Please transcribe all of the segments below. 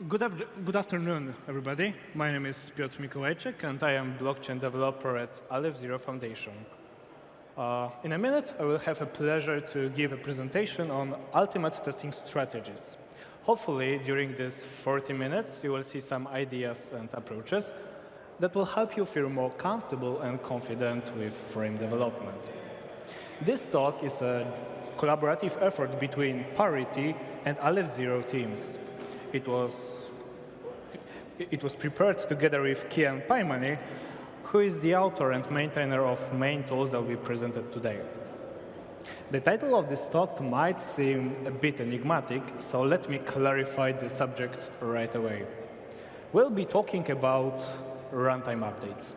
Good afternoon, everybody. My name is Piotr Mikołajczyk, and I am blockchain developer at Aleph Zero Foundation. In a minute, I will have a pleasure to give a presentation on ultimate testing strategies. Hopefully, during these 40 minutes, you will see some ideas and approaches that will help you feel more comfortable and confident with frame development. This talk is a collaborative effort between Parity and Aleph Zero teams. It was prepared together with Kian Paimani, who is the author and maintainer of main tools that we presented today. The title of this talk might seem a bit enigmatic, so let me clarify the subject right away. We'll be talking about runtime updates.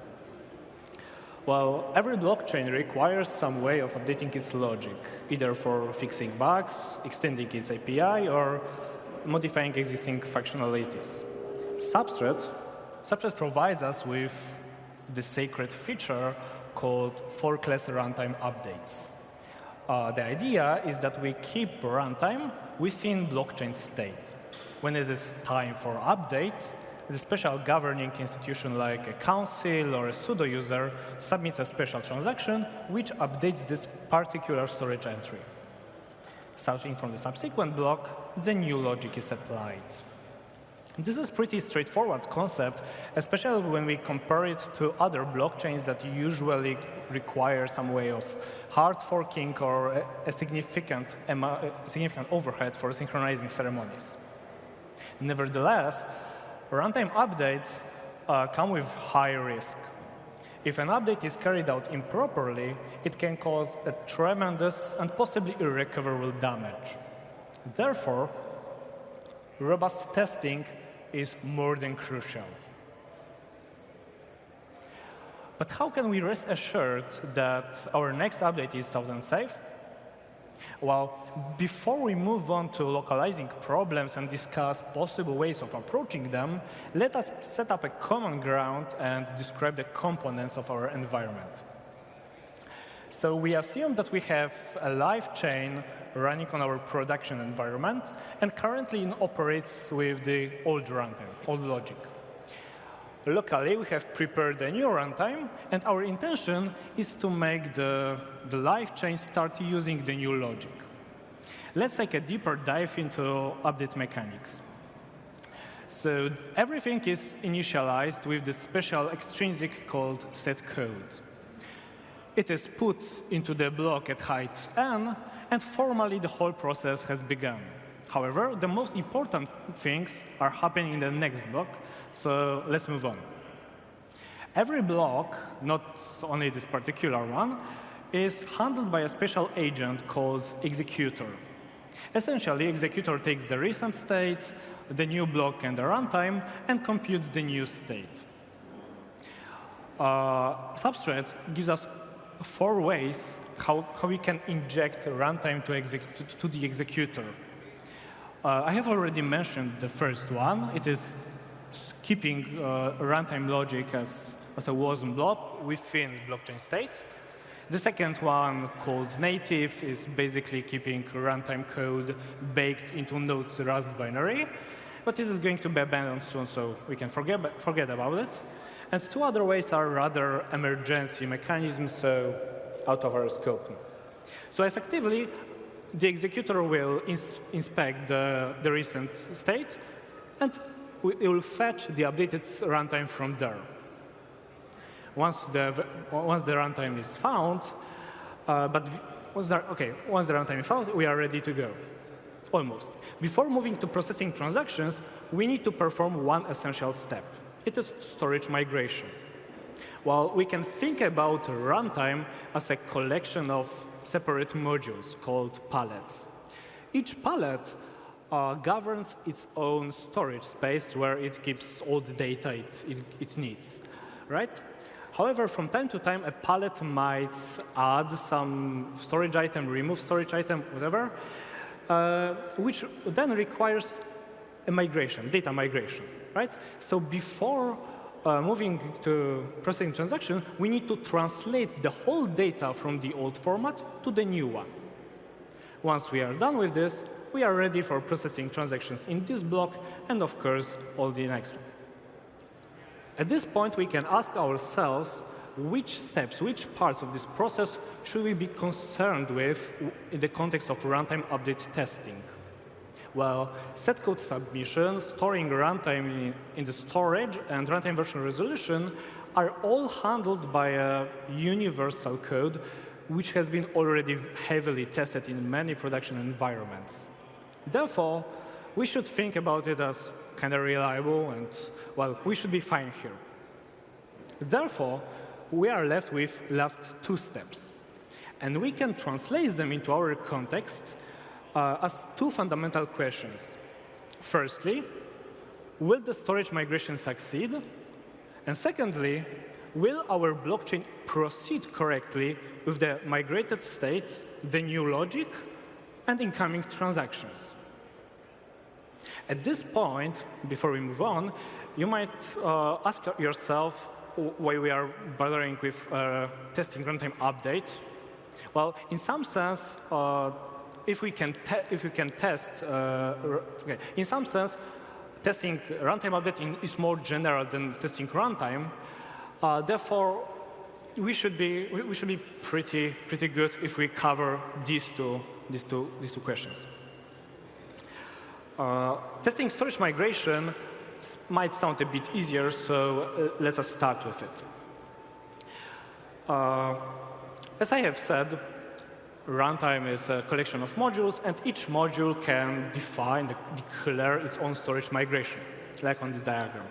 Well, every blockchain requires some way of updating its logic, either for fixing bugs, extending its API, or modifying existing functionalities. Substrate provides us with the sacred feature called for-class runtime updates. The idea is that we keep runtime within blockchain state. When it is time for update, the special governing institution like a council or a pseudo user submits a special transaction which updates this particular storage entry. Starting from the subsequent block, the new logic is applied. This is a pretty straightforward concept, especially when we compare it to other blockchains that usually require some way of hard forking or a significant overhead for synchronizing ceremonies. Nevertheless, runtime updates come with high risk. If an update is carried out improperly, it can cause a tremendous and possibly irrecoverable damage. Therefore, robust testing is more than crucial. But how can we rest assured that our next update is sound and safe? Well, before we move on to localizing problems and discuss possible ways of approaching them, let us set up a common ground and describe the components of our environment. So we assume that we have a live chain running on our production environment and currently it operates with the old runtime, old logic. Locally, we have prepared a new runtime, and our intention is to make the live chain start using the new logic. Let's take a deeper dive into update mechanics. So everything is initialized with the special extrinsic called setCode. It is put into the block at height n, and formally the whole process has begun. However, the most important things are happening in the next block, so let's move on. Every block, not only this particular one, is handled by a special agent called executor. Essentially, executor takes the recent state, the new block and the runtime, and computes the new state. Substrate gives us 4 ways how we can inject runtime to the executor. I have already mentioned the first one. It is keeping runtime logic as a WASM blob within blockchain state. The second one, called native, is basically keeping runtime code baked into Node's Rust binary. But it is going to be abandoned soon, so we can forget about it. And 2 other ways are rather emergency mechanisms, so out of our scope now. So effectively, the executor will inspect the recent state, and it will fetch the updated runtime from there. Once the runtime is found, once the runtime is found, we are ready to go. Almost. Before moving to processing transactions, we need to perform one essential step. It is storage migration. Well, we can think about runtime as a collection of separate modules called pallets. Each pallet governs its own storage space where it keeps all the data it needs, right? However, from time to time, a pallet might add some storage item, remove storage item, whatever, which then requires a migration, data migration, right? So before moving to processing transaction, we need to translate the whole data from the old format to the new one. Once we are done with this, we are ready for processing transactions in this block and, of course, all the next one. At this point, we can ask ourselves which steps, which parts of this process should we be concerned with in the context of runtime update testing. Well, set code submission, storing runtime in the storage, and runtime version resolution are all handled by a universal code which has been already heavily tested in many production environments. Therefore, we should think about it as kind of reliable and, well, we should be fine here. Therefore, we are left with last two steps. And we can translate them into our context as two fundamental questions. Firstly, will the storage migration succeed? And secondly, will our blockchain proceed correctly with the migrated state, the new logic, and incoming transactions? At this point, before we move on, you might ask yourself why we are bothering with testing runtime update. Well, in some sense, if we can test, in some sense, testing runtime update is more general than testing runtime. Therefore, we should be pretty good if we cover these two questions. Testing storage migration might sound a bit easier, so let us start with it. As I have said, runtime is a collection of modules, and each module can declare its own storage migration, like on this diagram.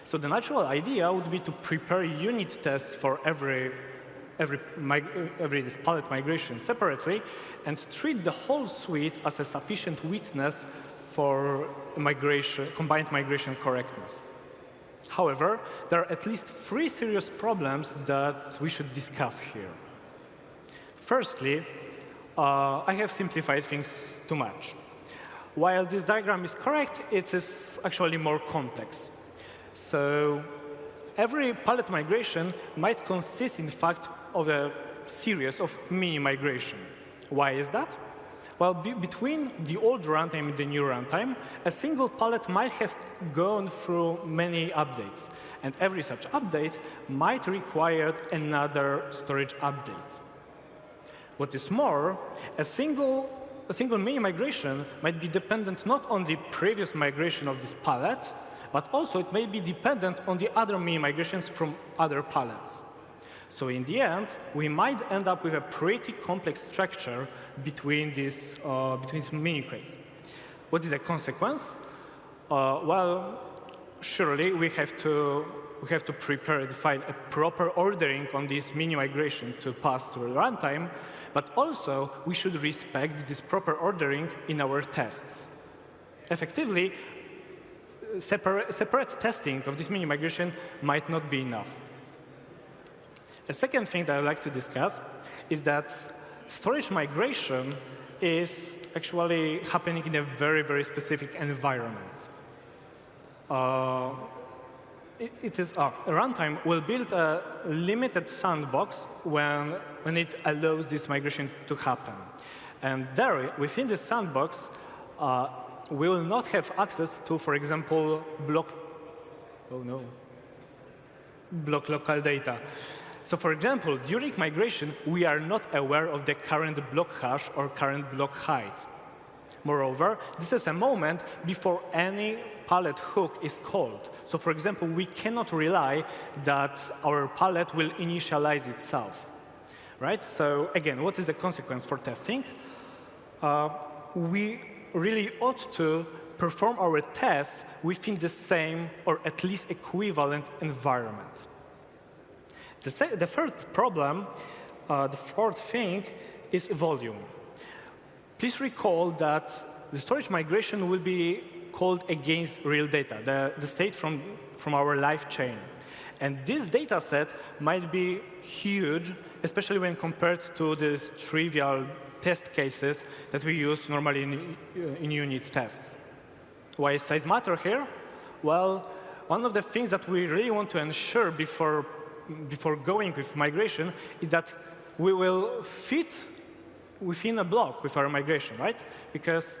So the natural idea would be to prepare unit tests for every this palette migration separately, and treat the whole suite as a sufficient witness for combined migration correctness. However, there are at least three serious problems that we should discuss here. Firstly, I have simplified things too much. While this diagram is correct, it is actually more complex. So every palette migration might consist, in fact, of a series of mini migration. Why is that? Well, between the old runtime and the new runtime, a single palette might have gone through many updates, and every such update might require another storage update. What is more, a single mini migration might be dependent not on the previous migration of this palette, but also it may be dependent on the other mini migrations from other palettes. So in the end, we might end up with a pretty complex structure between these mini crates. What is the consequence? Well, surely we have to define a proper ordering on this mini migration to pass through runtime, but also we should respect this proper ordering in our tests. Effectively, separate testing of this mini migration might not be enough. A second thing that I'd like to discuss is that storage migration is actually happening in a very, very specific environment. Runtime will build a limited sandbox when it allows this migration to happen. And there, within this sandbox, we will not have access to, for example, block local data. So for example, during migration, we are not aware of the current block hash or current block height. Moreover, this is a moment before any palette hook is called. So for example, we cannot rely that our palette will initialize itself. Right? So again, what is the consequence for testing? We really ought to perform our tests within the same or at least equivalent environment. The third problem, the fourth thing, is volume. Please recall that the storage migration will be called against real data, the state from our live chain. And this data set might be huge, especially when compared to these trivial test cases that we use normally in unit tests. Why does size matter here? Well, one of the things that we really want to ensure before going with migration is that we will fit within a block with our migration, right? Because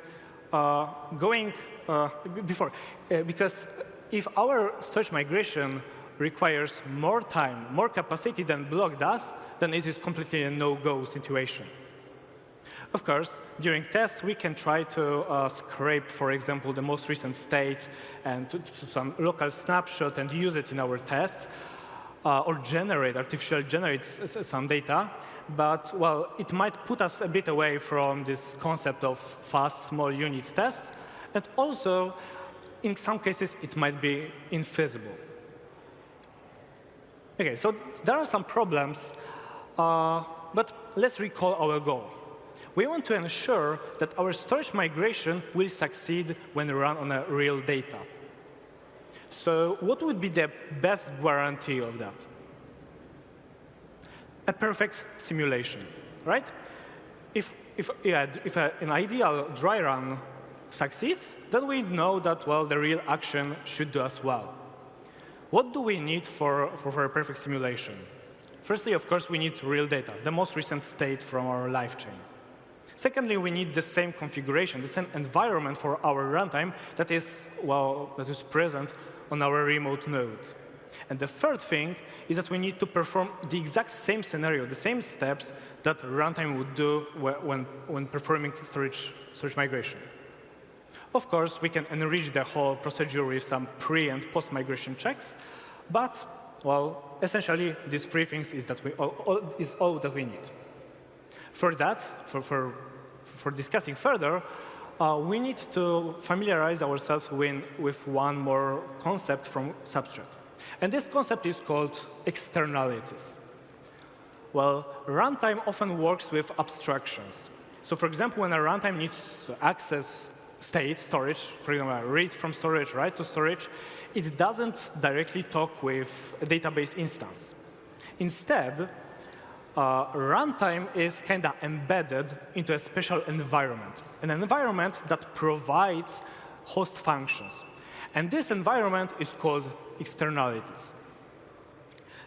because if our storage migration requires more time, more capacity than block does, then it is completely a no-go situation. Of course, during tests, we can try to scrape, for example, the most recent state and to some local snapshot and use it in our tests, or artificially generate some data. But, well, it might put us a bit away from this concept of fast, small unit tests. And also, in some cases, it might be infeasible. OK, so there are some problems. But let's recall our goal. We want to ensure that our storage migration will succeed when run on a real data. So what would be the best guarantee of that? A perfect simulation, right? If an ideal dry run succeeds, then we know that, well, the real action should do as well. What do we need for a perfect simulation? Firstly, of course, we need real data, the most recent state from our live chain. Secondly, we need the same configuration, the same environment for our runtime that is present on our remote node. And the third thing is that we need to perform the exact same scenario, the same steps that runtime would do when performing storage migration. Of course, we can enrich the whole procedure with some pre- and post-migration checks, but, well, essentially, these three things is all that we need. For that, for discussing further, we need to familiarize ourselves with one more concept from Substrate. And this concept is called externalities. Well, runtime often works with abstractions. So for example, when a runtime needs to access state storage, for example, read from storage, write to storage, it doesn't directly talk with a database instance. Instead, runtime is kind of embedded into a special environment, an environment that provides host functions. And this environment is called externalities.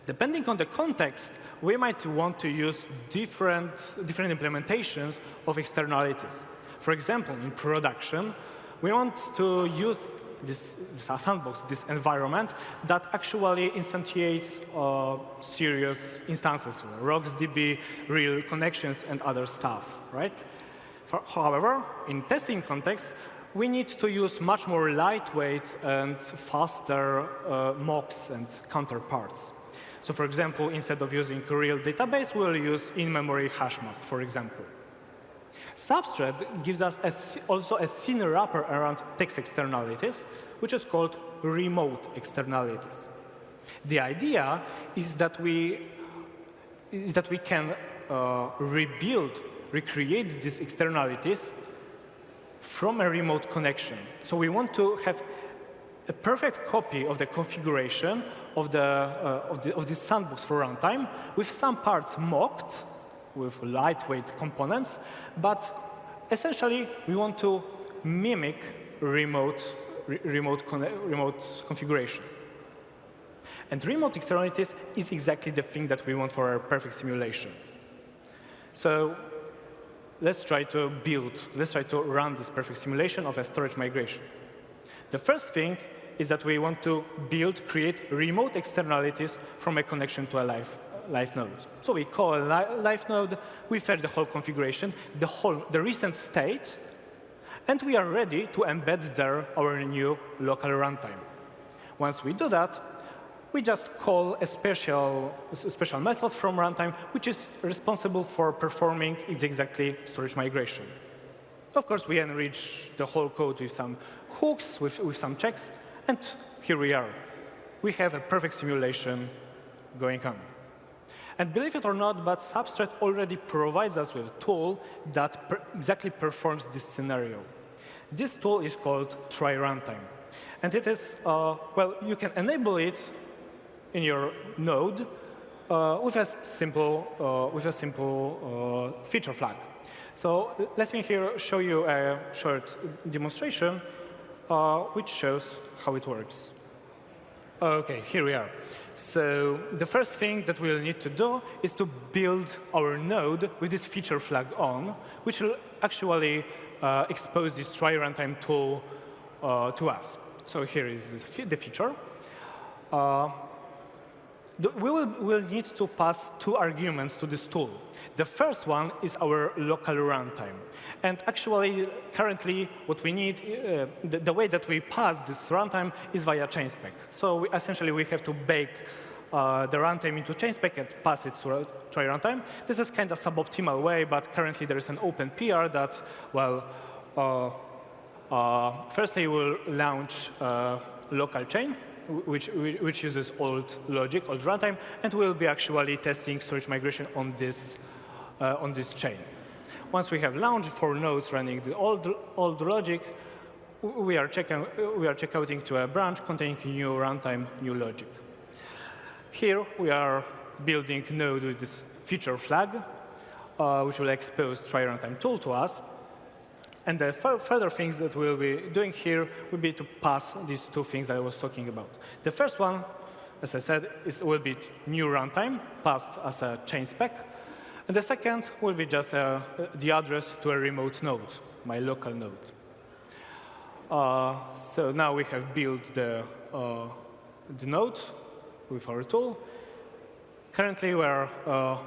Depending on the context, we might want to use different implementations of externalities. For example, in production, we want to use this sandbox, this environment that actually instantiates serious instances, RocksDB, real connections, and other stuff, right? However, in testing context, we need to use much more lightweight and faster mocks and counterparts. So for example, instead of using a real database, we'll use in-memory hash map, for example. Substrate gives us also a thin wrapper around text externalities, which is called remote externalities. The idea is that we can recreate these externalities from a remote connection. So we want to have a perfect copy of the configuration of this sandbox for runtime, with some parts mocked, with lightweight components, but essentially we want to mimic remote configuration. And remote externalities is exactly the thing that we want for our perfect simulation. So let's try to run this perfect simulation of a storage migration. The first thing is that we want to create remote externalities from a connection to a live node. So we call a live node, we fetch the whole configuration, the recent state, and we are ready to embed there our new local runtime. Once we do that, we just call a special method from runtime, which is responsible for performing exactly storage migration. Of course, we enrich the whole code with some hooks, with some checks, and here we are. We have a perfect simulation going on. And believe it or not, but Substrate already provides us with a tool that exactly performs this scenario. This tool is called try runtime. And it is, well, you can enable it in your node with a simple feature flag. So let me here show you a short demonstration which shows how it works. OK, here we are. So the first thing that we'll need to do is to build our node with this feature flag on, which will actually expose this try runtime tool to us. So here is the feature. We'll need to pass 2 arguments to this tool. The first one is our local runtime. And actually, currently, what we need, the way that we pass this runtime is via chain spec. So essentially, we have to bake the runtime into chain spec and pass it to try runtime. This is kind of suboptimal way, but currently there is an open PR that, well, firstly we'll launch local chain, which uses old logic, old runtime, and we'll be actually testing storage migration on this chain. Once we have launched 4 nodes running the old logic, we are checkouting to a branch containing new runtime, new logic. Here we are building a node with this feature flag, which will expose try runtime tool to us. And the further things that we'll be doing here will be to pass these 2 things I was talking about. The first one, as I said, will be new runtime passed as a chain spec. And the second will be just the address to a remote node, my local node. So now we have built the node with our tool. Currently, we're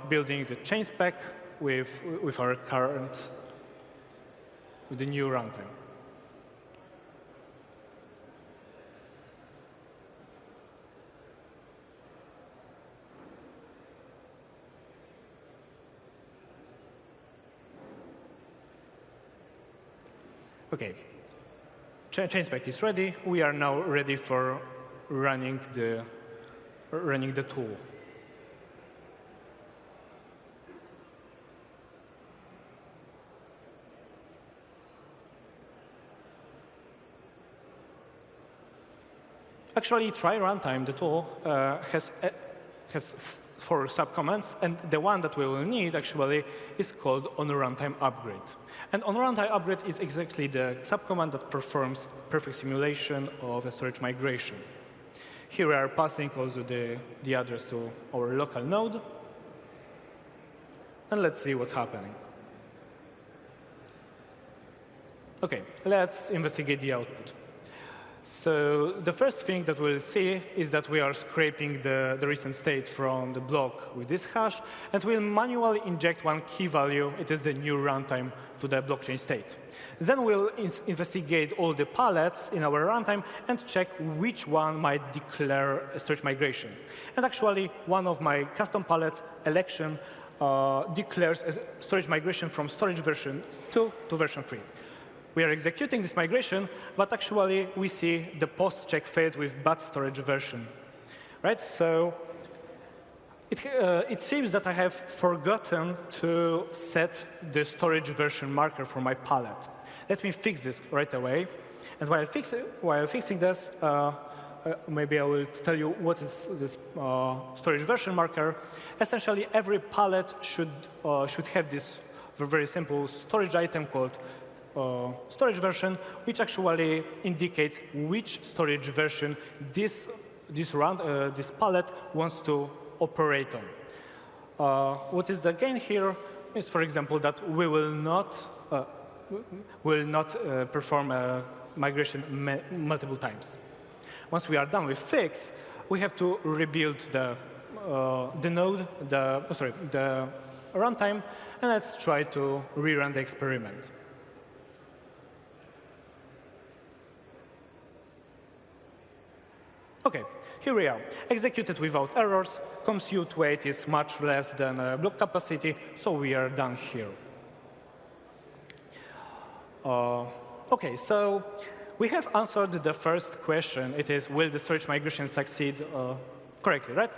building the chain spec with our current, with the new runtime. OK, chain spec is ready. We are now ready for running the tool. Actually, try runtime, the tool, has 4 subcommands, and the one that we will need actually is called on-runtime upgrade. And on-runtime upgrade is exactly the subcommand that performs perfect simulation of a storage migration. Here we are passing also the address to our local node. And let's see what's happening. OK, let's investigate the output. So the first thing that we'll see is that we are scraping the recent state from the block with this hash, and we'll manually inject 1 key value. It is the new runtime to the blockchain state. Then we'll investigate all the pallets in our runtime and check which one might declare a storage migration. And actually, one of my custom pallets, election, declares a storage migration from storage version 2 to version 3. We are executing this migration, but actually we see the post-check failed with bad storage version. Right? So it seems that I have forgotten to set the storage version marker for my pallet. Let me fix this right away. And while fixing this, maybe I will tell you what is this storage version marker. Essentially, every pallet should have this very simple storage item called storage version, which actually indicates which storage version this pallet wants to operate on. What is the gain here is, for example, that we will not perform a migration multiple times. Once we are done with fix, we have to rebuild the node, the runtime, and let's try to rerun the experiment. OK, here we are. Executed without errors. Compute weight is much less than block capacity, so we are done here. OK, so we have answered the first question. It is, will the storage migration succeed correctly, right?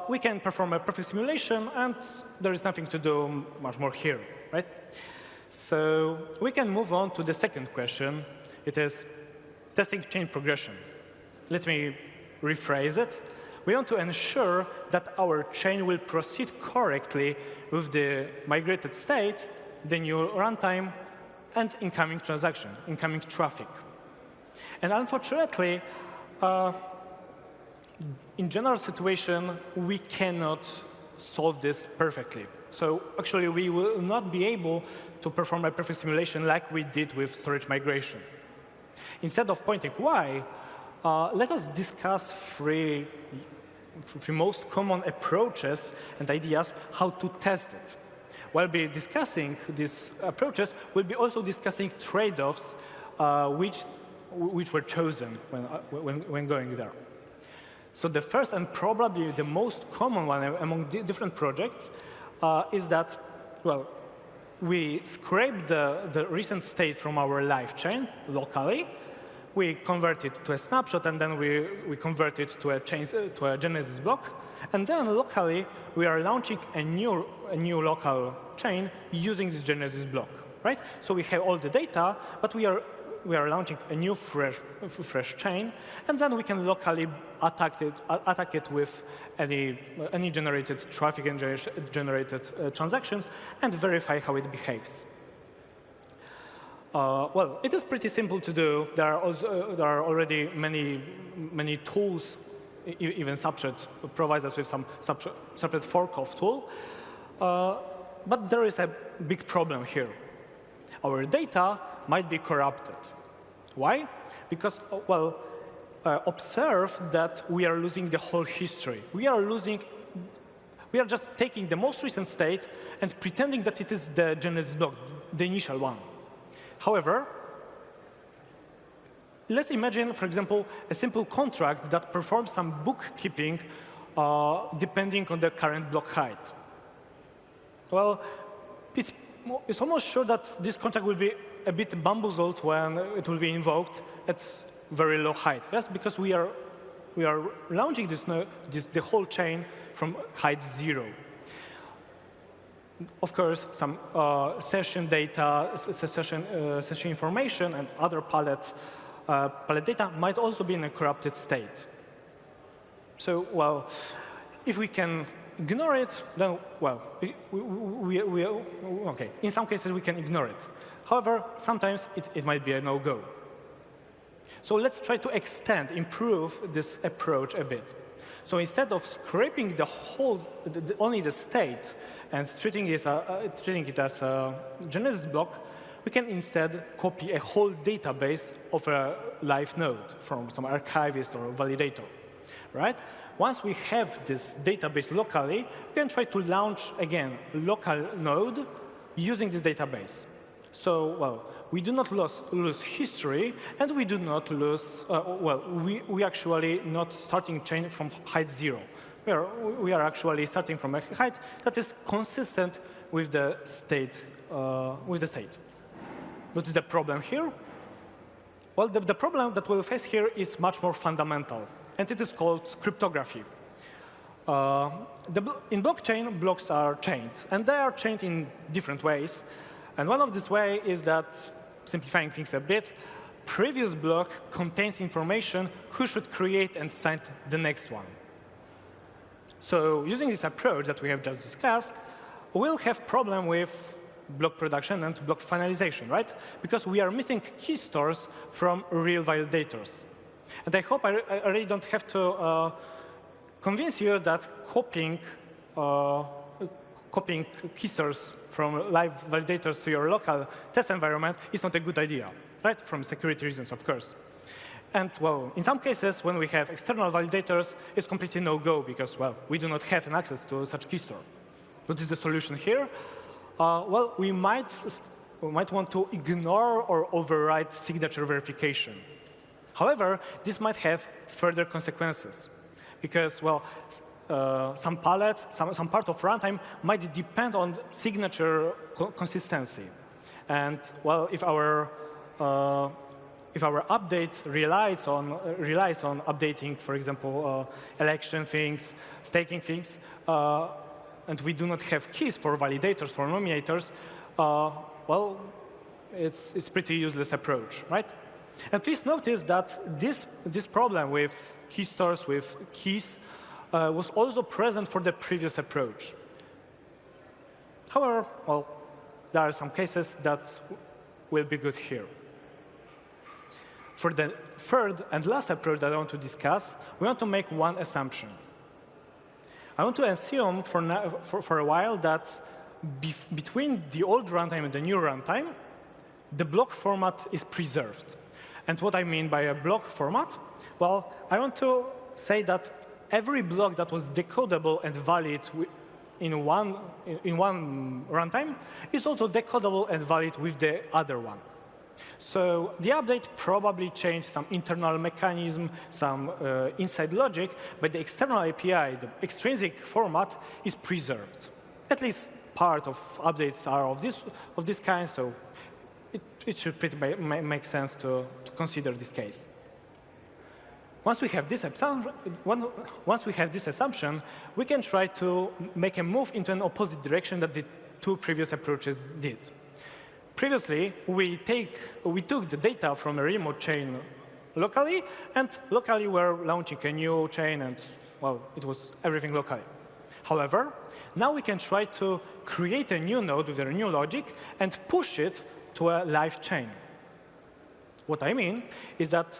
We can perform a perfect simulation, and there is nothing to do much more here, right? So we can move on to the second question. It is testing chain progression. Let me rephrase it. We want to ensure that our chain will proceed correctly with the migrated state, the new runtime, and incoming transaction, incoming traffic. And unfortunately, in general situation, we cannot solve this perfectly. So actually, we will not be able to perform a perfect simulation like we did with storage migration. Instead of pointing why, let us discuss three most common approaches and ideas how to test it. While we'll be discussing these approaches, we'll be also discussing trade-offs which were chosen when going there. So the first and probably the most common one among different projects is that, well, we scrape the recent state from our live chain locally. We convert it to a snapshot, and then we convert it to a Genesis block. And then locally, we are launching a new local chain using this Genesis block, right? So we have all the data, but we are launching a new fresh chain, and then we can locally attack it with any generated traffic and generated transactions and verify how it behaves. Well, it is pretty simple to do. There are already many tools. Even Substrate provides us with some separate fork-off tool. But there is a big problem here. Our data might be corrupted. Why? Because, well, observe that we are losing the whole history. We are just taking the most recent state and pretending that it is the Genesis block, the initial one. However, let's imagine, for example, a simple contract that performs some bookkeeping depending on the current block height. Well, it's almost sure that this contract will be a bit bamboozled when it will be invoked at very low height. Yes, because we are launching the whole chain from height 0. Of course, some session data, session information, and other palette data might also be in a corrupted state. So, well, if we can ignore it, then, well, okay. In some cases, we can ignore it. However, sometimes it might be a no-go. So let's try to improve this approach a bit. So instead of scraping only the state and treating it as a Genesis block, we can instead copy a whole database of a live node from some archivist or validator, right? Once we have this database locally, we can try to launch, again, a local node using this database. So, well, we do not lose history, and we do not lose, we actually not starting chain from height 0. We are actually starting from a height that is consistent with the state. What is the problem here? Well, the problem that we'll face here is much more fundamental, and it is called cryptography. In blockchain, blocks are chained, and they are chained in different ways. And one of these ways is that, simplifying things a bit, previous block contains information who should create and sign the next one. So using this approach that we have just discussed, we'll have problem with block production and block finalization, right? Because we are missing key stores from real validators. And I hope I really don't have to convince you that copying key stores from live validators to your local test environment is not a good idea, right? From security reasons, of course. And, well, in some cases, when we have external validators, it's completely no-go because, well, we do not have an access to such key store. What is the solution here? Well, we might want to ignore or override signature verification. However, this might have further consequences because, well, some palettes, some part of runtime might depend on signature consistency. And, well, if our update relies on updating, for example, election things, staking things, and we do not have keys for validators, for nominators, well, it's pretty useless approach, right? And please notice that this problem with key stores, with keys, was also present for the previous approach. However, well, there are some cases that will be good here. For the third and last approach that I want to discuss, we want to make one assumption. I want to assume for a while that between the old runtime and the new runtime, the block format is preserved. And what I mean by a block format? Well, I want to say that every block that was decodable and valid in one runtime is also decodable and valid with the other one. So the update probably changed some internal mechanism, some inside logic, but the external API, the extrinsic format, is preserved. At least part of updates are of this kind, so it should pretty make sense to consider this case. Once we have this assumption, we can try to make a move into an opposite direction that the two previous approaches did. Previously, we took the data from a remote chain locally, and locally we're launching a new chain, and well, it was everything locally. However, now we can try to create a new node with a new logic and push it to a live chain. What I mean is that,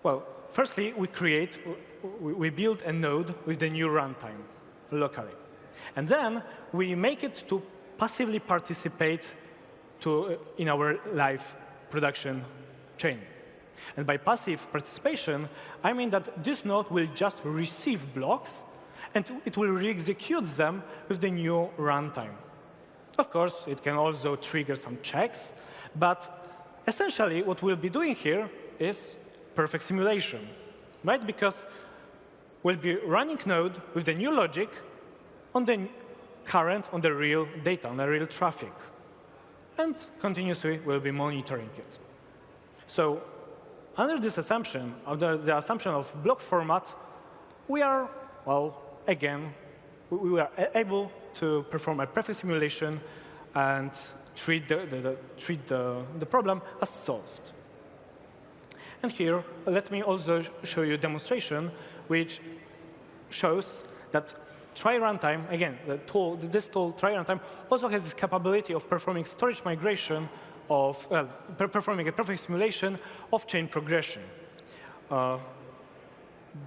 well, firstly, we build a node with the new runtime locally. And then we make it to passively participate in our live production chain. And by passive participation, I mean that this node will just receive blocks, and it will re-execute them with the new runtime. Of course, it can also trigger some checks, but essentially what we'll be doing here is perfect simulation, right? Because we'll be running node with the new logic on the real data, on the real traffic. And continuously we'll be monitoring it. So under this assumption, under the assumption of block format, we are, well, again, we are able to perform a perfect simulation and treat the problem as solved. And here, let me also show you a demonstration which shows that try runtime, again, this tool, try runtime, also has this capability of performing storage migration of, performing a perfect simulation of chain progression.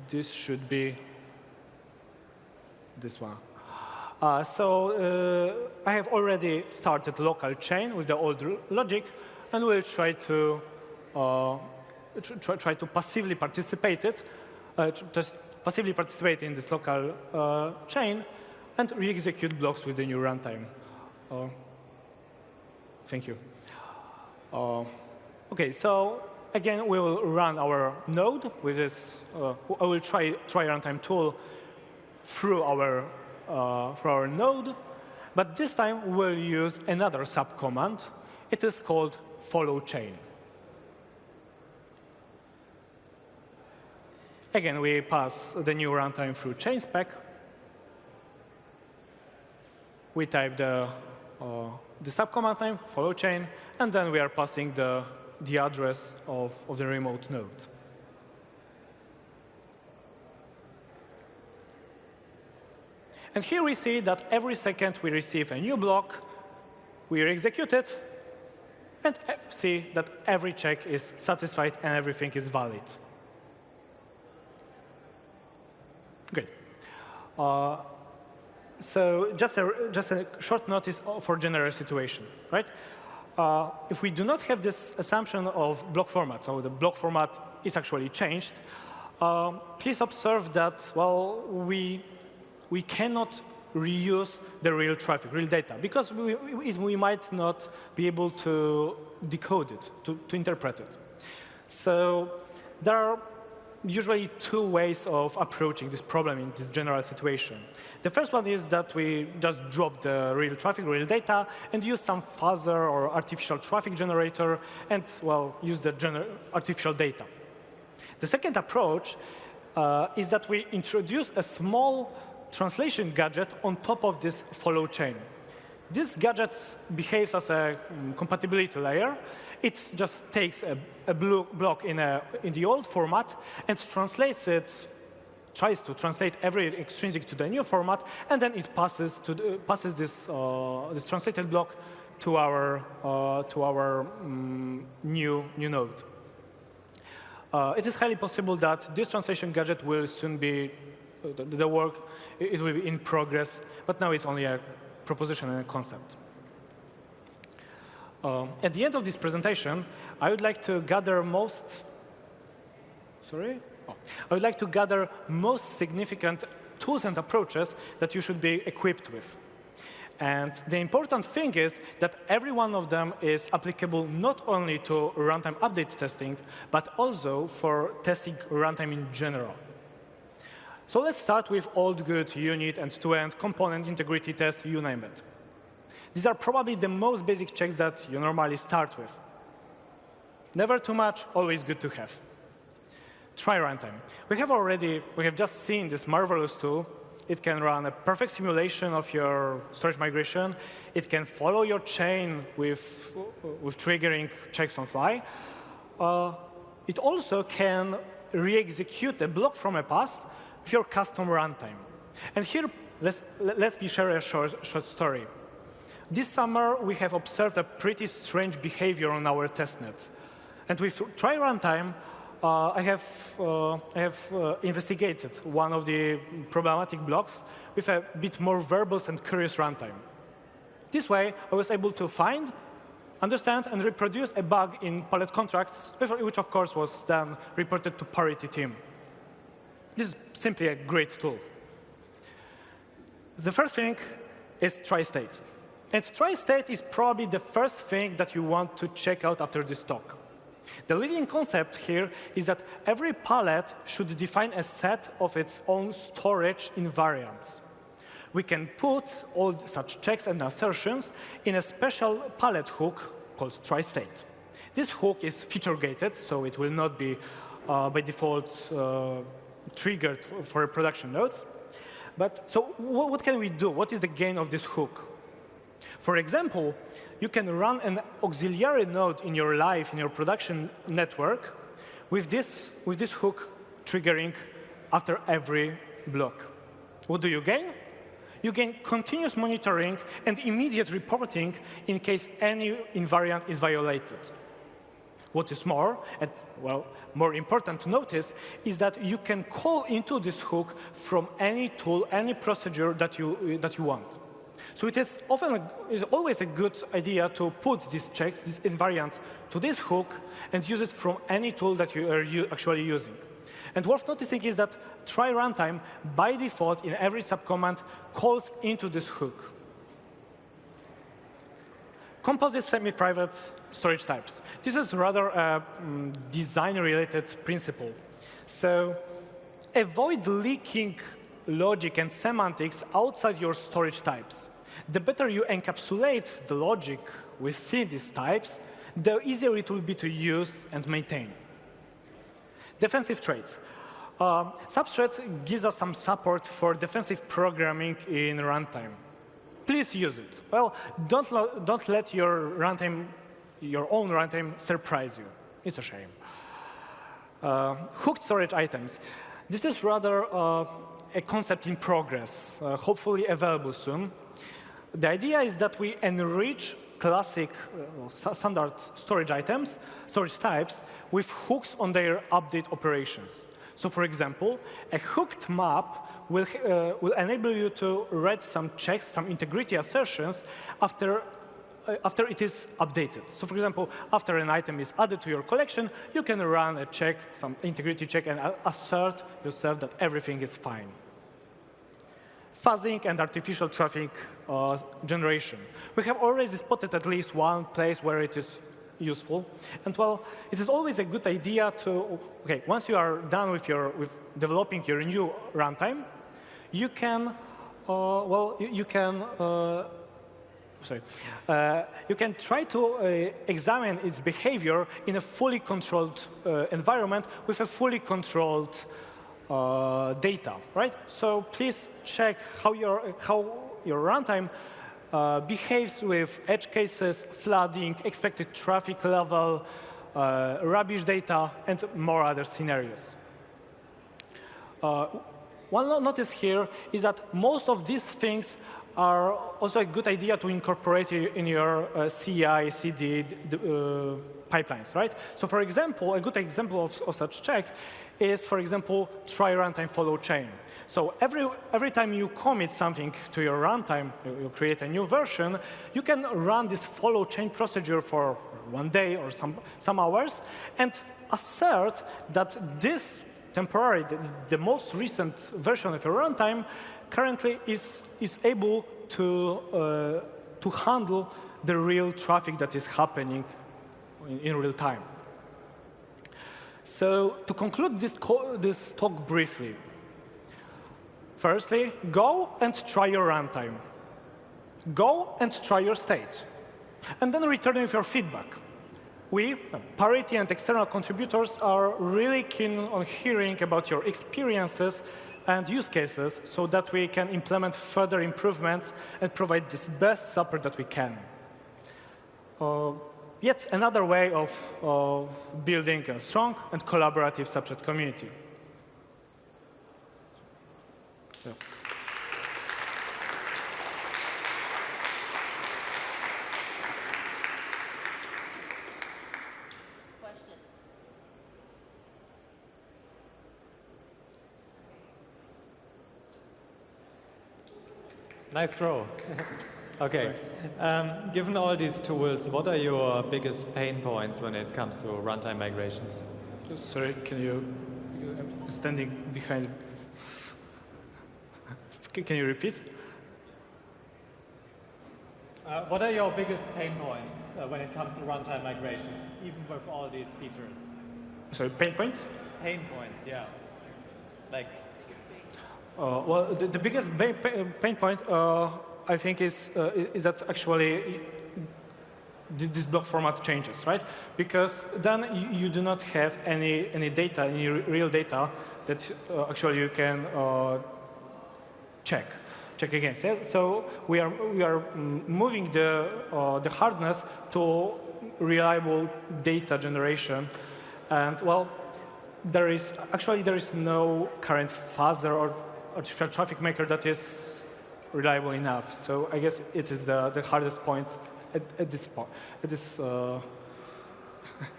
This should be this one. So I have already started local chain with the old logic, and we'll try to passively participate in this local chain and re-execute blocks with the new runtime. Thank you. OK, so again, we will run our node with this. I will try runtime tool through our node, but this time we'll use another sub command. It is called follow chain. Again, we pass the new runtime through chain spec. We type the subcommand name, follow chain, and then we are passing the address of the remote node. And here we see that every second we receive a new block, we execute it, and see that every check is satisfied and everything is valid. Great. So just a short notice for general situation, right? If we do not have this assumption of block format, so the block format is actually changed, please observe that, well, we cannot reuse the real traffic, real data, because we might not be able to decode it, to interpret it. So there are usually two ways of approaching this problem in this general situation. The first one is that we just drop the real traffic, real data, and use some fuzzer or artificial traffic generator and, well, use the artificial data. The second approach is that we introduce a small translation gadget on top of this follow chain. This gadget behaves as a compatibility layer. It just takes a blue block in the old format and translates it, tries to translate every extrinsic to the new format, and then it passes this translated block to our new node. It is highly possible that this translation gadget will soon be the work, it will be in progress, but now it's only a proposition and a concept. At the end of this presentation, I would like to gather most significant tools and approaches that you should be equipped with. And the important thing is that every one of them is applicable not only to runtime update testing, but also for testing runtime in general. So let's start with old good unit and end-to-end component integrity test, you name it. These are probably the most basic checks that you normally start with. Never too much, always good to have. Try runtime. We have just seen this marvelous tool. It can run a perfect simulation of your storage migration. It can follow your chain with triggering checks on fly. It also can re-execute a block from a past with your custom runtime. And here, let me share a short story. This summer, we have observed a pretty strange behavior on our testnet. And with try runtime, I have investigated one of the problematic blocks with a bit more verbose and curious runtime. This way, I was able to find, understand, and reproduce a bug in pallet contracts, which of course was then reported to parity team. This is simply a great tool. The first thing is try-state. And try-state is probably the first thing that you want to check out after this talk. The leading concept here is that every pallet should define a set of its own storage invariants. We can put all such checks and assertions in a special pallet hook called try-state. This hook is feature-gated, so it will not be by default triggered for production nodes. But so what can we do? What is the gain of this hook? For example, you can run an auxiliary node in your production network with this hook triggering after every block. What do you gain? You gain continuous monitoring and immediate reporting in case any invariant is violated. What is more, and well, more important to notice, is that you can call into this hook from any tool, any procedure that you want. So it is always a good idea to put these checks, these invariants, to this hook and use it from any tool that you are actually using. And worth noticing is that try runtime, by default, in every subcommand, calls into this hook. Composite semi-private storage types. This is rather a design-related principle. So avoid leaking logic and semantics outside your storage types. The better you encapsulate the logic within these types, the easier it will be to use and maintain. Defensive traits. Substrate gives us some support for defensive programming in runtime. Please use it. Well, don't let your own runtime surprise you. It's a shame. Hooked storage items. This is rather a concept in progress, hopefully available soon. The idea is that we enrich classic standard storage types with hooks on their update operations. So for example, a hooked map will enable you to write some checks, some integrity assertions after it is updated. So for example, after an item is added to your collection, you can run a check, some integrity check, and assert yourself that everything is fine. Fuzzing and artificial traffic generation. We have already spotted at least one place where it is useful. And well, it is always a good idea to, once you are done with developing your new runtime, you can, you can try to examine its behavior in a fully controlled environment with a fully controlled data, right? So please check how your runtime behaves with edge cases, flooding, expected traffic level, rubbish data, and more other scenarios. One notice here is that most of these things are also a good idea to incorporate in your CI/CD pipelines, right? So for example, a good example of such check is, for example, try runtime follow chain. So every time you commit something to your runtime, you create a new version, you can run this follow chain procedure for 1 day or some hours and assert that this temporary, the most recent version of your runtime currently is able to handle the real traffic that is happening in real time. So to conclude this talk briefly, firstly, go and try your runtime. Go and try your state. And then return with your feedback. We, Parity and external contributors, are really keen on hearing about your experiences and use cases so that we can implement further improvements and provide this best support that we can. Yet another way of building a strong and collaborative Substrate community. Yeah. Nice throw. OK. Given all these tools, what are your biggest pain points when it comes to runtime migrations? Sorry, can you standing behind? Can you repeat? What are your biggest pain points when it comes to runtime migrations, even with all these features? Sorry, pain points? Pain points, yeah. Like. Well, the biggest pain point, I think, is that actually this block format changes, right? Because then you do not have any data, any real data that actually you can check against. Yeah? So we are moving the hardness to reliable data generation, and well, there is no current fuzzer or artificial traffic maker that is reliable enough. So I guess it is the hardest point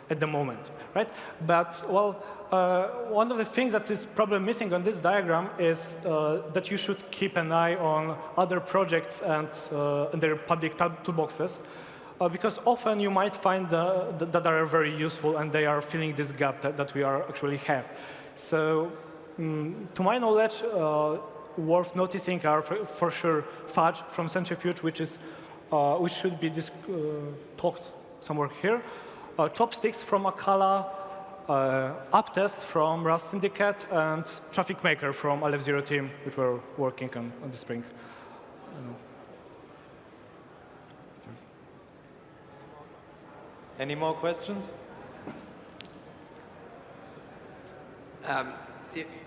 at the moment, right? But well, one of the things that is probably missing on this diagram is that you should keep an eye on other projects and their public toolboxes, because often you might find that are very useful and they are filling this gap that we actually have. So. To my knowledge, worth noticing are for sure Fudge from Centrifuge, which should be talked somewhere here, Chopsticks from Akala, Uptest from Rust Syndicate, and Traffic Maker from Aleph 0 team, which we're working on this spring. Any more questions?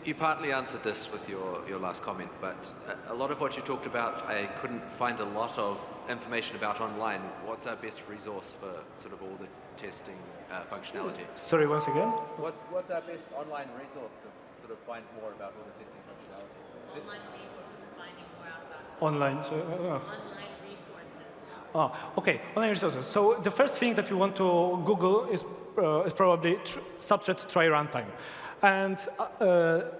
You partly answered this with your last comment, but a lot of what you talked about, I couldn't find a lot of information about online. What's our best resource for sort of all the testing functionality? Sorry, once again? What's our best online resource to sort of find more about all the testing functionality? Online resources for finding more out about online. online resources. OK, online resources. So the first thing that you want to Google is probably Substrate try runtime. And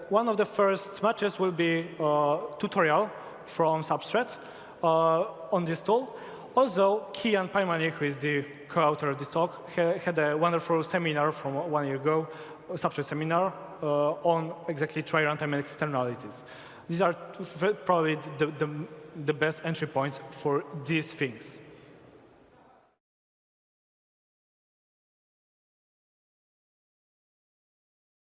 one of the first matches will be a tutorial from Substrate on this tool. Also, Kian Paimani, who is the co-author of this talk, had a wonderful seminar from 1 year ago, a Substrate seminar, on exactly try runtime and externalities. These are probably the best entry points for these things.